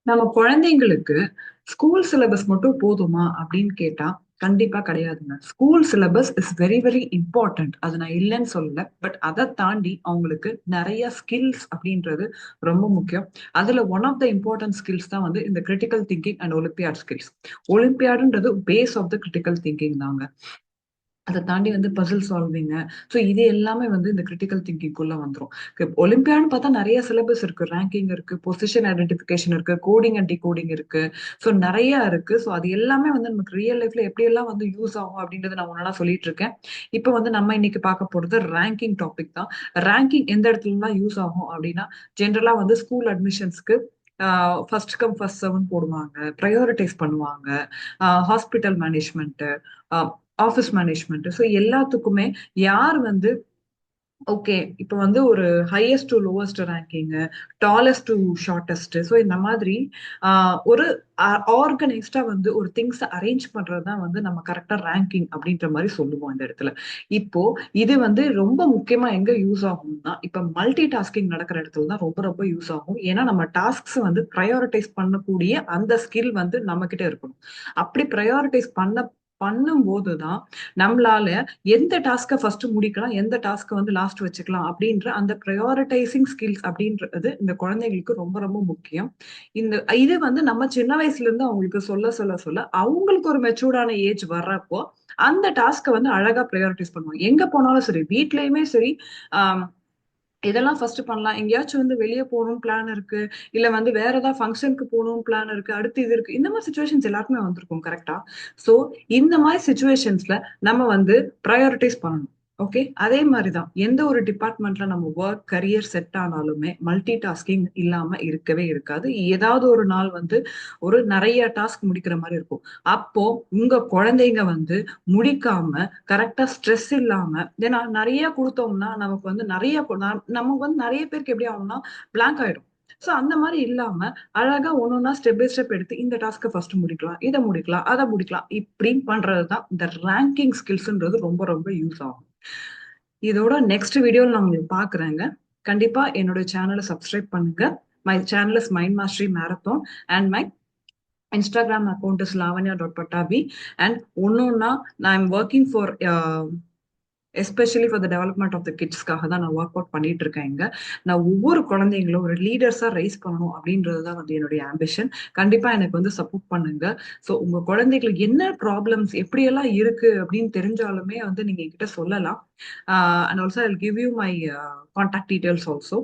நம்ம குழந்தைங்களுக்கு school syllabus மட்டும் போதுமா அப்படின்னு கேட்டா கண்டிப்பா கிடையாதுங்க. School syllabus is very very important. அது நான் இல்லைன்னு சொல்லல. பட் அதை தாண்டி அவங்களுக்கு நிறைய ஸ்கில்ஸ் அப்படின்றது ரொம்ப முக்கியம். அதுல one of the important skills தான் வந்து இந்த critical thinking and olympiad skills. ஒலிம்பியாடுன்றது base of the critical thinking தாங்க. அதை தாண்டி வந்து பசில் சால்விங்க. ஸோ இது எல்லாமே வந்து இந்த கிரிட்டிக்கல் திங்கிங்குள்ள வந்துரும். ஒலிம்பியான்னு பார்த்தா நிறைய சிலபஸ் இருக்கு, ரேங்கிங் இருக்கு, பொசிஷன் ஐடென்டிஃபிகேஷன் இருக்கு, கோடிங் அண்ட் டிகோடிங் இருக்கு. ஸோ நிறைய இருக்கு. ஸோ அது எல்லாமே வந்து நமக்கு ரியல் லைஃப்ல எப்படி எல்லாம் வந்து யூஸ் ஆகும் அப்படின்றத நான் முன்னாடி சொல்லிட்டு இருக்கேன். இப்போ வந்து நம்ம இன்னைக்கு பார்க்க போறது ரேங்கிங் டாபிக் தான். ரேங்கிங் எந்த இடத்துலலாம் யூஸ் ஆகும் அப்படின்னா, ஜென்ரலா வந்து ஸ்கூல் அட்மிஷன்ஸ்க்கு ஃபர்ஸ்ட் கம் ஃபர்ஸ்ட் சர்வ்னு போடுவாங்க, ப்ரையாரிட்டைஸ் பண்ணுவாங்க. Hospital management, office management, so எல்லாத்துக்குமே யார் வந்து ஓகே இப்ப வந்து ஒரு highest to lowest ranking, tallest to shortest, so இந்த மாதிரி ஒரு ஆர்கனைஸ்டா வந்து ஒரு திங்ஸ் அரேஞ்ச் பண்றதுதான் வந்து நம்ம கரெக்டா ரேங்கிங் அப்படின்ற மாதிரி சொல்லுவோம் இந்த இடத்துல. இப்போ இது வந்து ரொம்ப முக்கியமா எங்க யூஸ் ஆகும்னா, இப்ப மல்டி டாஸ்கிங் நடக்கிற இடத்துல தான் ரொம்ப ரொம்ப யூஸ் ஆகும். ஏன்னா நம்ம டாஸ்க்ஸ் வந்து ப்ரையாரிட்டைஸ் பண்ணக்கூடிய அந்த ஸ்கில் வந்து நம்ம கிட்ட இருக்கணும். அப்படி ப்ரையாரிட்டைஸ் பண்ணும்போது தான் நம்மளால எந்த டாஸ்க்கை ஃபர்ஸ்ட் முடிக்கலாம், எந்த டாஸ்க்கை வந்து லாஸ்ட் வச்சுக்கலாம் அப்படின்ற அந்த ப்ரையாரிட்டைசிங் ஸ்கில்ஸ் அப்படின்றது இந்த குழந்தைங்களுக்கு ரொம்ப ரொம்ப முக்கியம். இந்த இது வந்து நம்ம சின்ன வயசுல இருந்து அவங்களுக்கு சொல்ல சொல்ல சொல்ல அவங்களுக்கு ஒரு மெச்சூர்டான ஏஜ் வர்றப்போ அந்த டாஸ்க்கை வந்து அழகா ப்ரையாரிட்டைஸ் பண்ணுவாங்க. எங்க போனாலும் சரி, வீட்லயுமே சரி, ஆஹ் இதெல்லாம் ஃபர்ஸ்ட் பண்ணலாம். எங்கேயாச்சும் வந்து வெளியே போகணும் பிளான் இருக்கு, இல்ல வந்து வேற ஏதாவது ஃபங்க்ஷனுக்கு போகணும் பிளான் இருக்கு, அடுத்து இது இருக்கு, இந்த மாதிரி சுச்சுவேஷன்ஸ் எல்லாருக்குமே வந்திருக்கும் கரெக்டா? சோ இந்த மாதிரி சுச்சுவேஷன்ஸ்ல நம்ம வந்து ப்ரையாரிட்டைஸ் பண்ணணும். ஓகே, அதே மாதிரிதான் எந்த ஒரு டிபார்ட்மெண்ட்ல நம்ம ஒர்க் கரியர் செட் ஆனாலுமே மல்டி டாஸ்கிங் இல்லாம இருக்கவே இருக்காது. ஏதாவது ஒரு நாள் வந்து ஒரு நிறைய டாஸ்க் முடிக்கிற மாதிரி இருக்கும். அப்போ உங்க குழந்தைங்க வந்து முடிக்காம கரெக்டா ஸ்ட்ரெஸ் இல்லாம, ஏன்னா நிறைய கொடுத்தோம்னா நமக்கு வந்து நமக்கு வந்து நிறைய பேருக்கு எப்படி ஆகும்னா பிளாங்க் ஆயிடும். சோ அந்த மாதிரி இல்லாம அழகா ஒன்னொன்னா ஸ்டெப் பை ஸ்டெப் எடுத்து இந்த டாஸ்க்கை ஃபர்ஸ்ட் முடிக்கலாம், இதை முடிக்கலாம், அதை முடிக்கலாம், இப்படின்னு பண்றதுதான் இந்த ரேங்கிங் ஸ்கில்ஸ்ன்றது ரொம்ப ரொம்ப யூஸ் ஆகும். இதோட நெக்ஸ்ட் வீடியோல நான் உங்களுக்கு பாக்குறேங்க. கண்டிப்பா என்னோட சேனலை சப்ஸ்கிரைப் பண்ணுங்க. My channel is mind mastery marathon and my Instagram account is lavanya.patabi. And ஒன்னொன்னா நான் I'm working for especially for the development of the கிட்ஸ்க்காக தான் நான் ஒர்க் அவுட் பண்ணிட்டு இருக்கேன் இங்க. நான் ஒவ்வொரு குழந்தைங்களும் ஒரு லீடர்ஸா ரைஸ் பண்ணணும் அப்படின்றது தான் வந்து என்னுடைய ஆம்பிஷன். கண்டிப்பா எனக்கு வந்து சப்போர்ட் பண்ணுங்க. ஸோ உங்க குழந்தைகளுக்கு என்ன ப்ராப்ளம்ஸ் எப்படியெல்லாம் இருக்கு அப்படின்னு தெரிஞ்சாலுமே வந்து நீங்க என்கிட்ட சொல்லலாம். And also I give you my contact details also.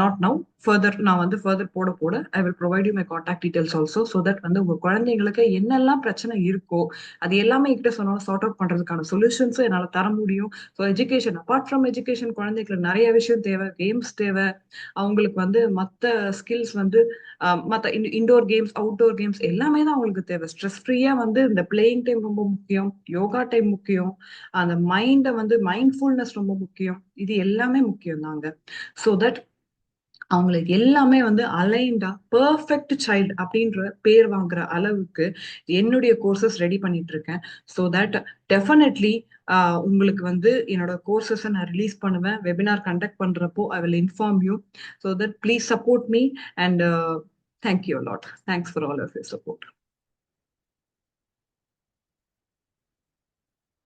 Not now, further நான் வந்து ஃபர்தர் போட போட I will provide you my contact details also, so that வந்து உங்க குழந்தைங்களுக்கு என்னெல்லாம் பிரச்சனை இருக்கோ அது எல்லாமே என்கிட்ட சொன்னாலும் சார்ட் அவுட் பண்றதுக்கான சொல்யூஷன்ஸும் என்னால தர முடியும். So education, apart from education, குழந்தைகளுக்கு நிறைய விஷயம் தேவை. கேம்ஸ் தேவை, அவங்களுக்கு வந்து மற்ற ஸ்கில்ஸ் வந்து மற்ற இன்டோர் கேம்ஸ் அவுட்டோர் கேம்ஸ் எல்லாமே தான் அவங்களுக்கு தேவை. ஸ்ட்ரெஸ் ஃப்ரீயா வந்து இந்த பிளேயிங் டைம் ரொம்ப முக்கியம், யோகா டைம் முக்கியம், அந்த மைண்டை வந்து மைண்ட்ஃபுல்னஸ் ரொம்ப முக்கியம். இது எல்லாமே முக்கியம் தாங்க. ஸோ தட் அவங்களுக்கு எல்லாமே வந்து அலைன்டா பெர்ஃபெக்ட் சைல்டு அப்படின்ற பேர் வாங்குற அளவுக்கு என்னுடைய கோர்சஸ் ரெடி பண்ணிட்டு இருக்கேன். ஸோ தட் டெஃபினெட்லி உங்களுக்கு வந்து என்னோட கோர்சஸை நான் ரிலீஸ் பண்ணுவேன். வெபினார் கண்டக்ட் பண்றப்போ I will inform you. So that please support me and thank you lot. Thanks for all of your support.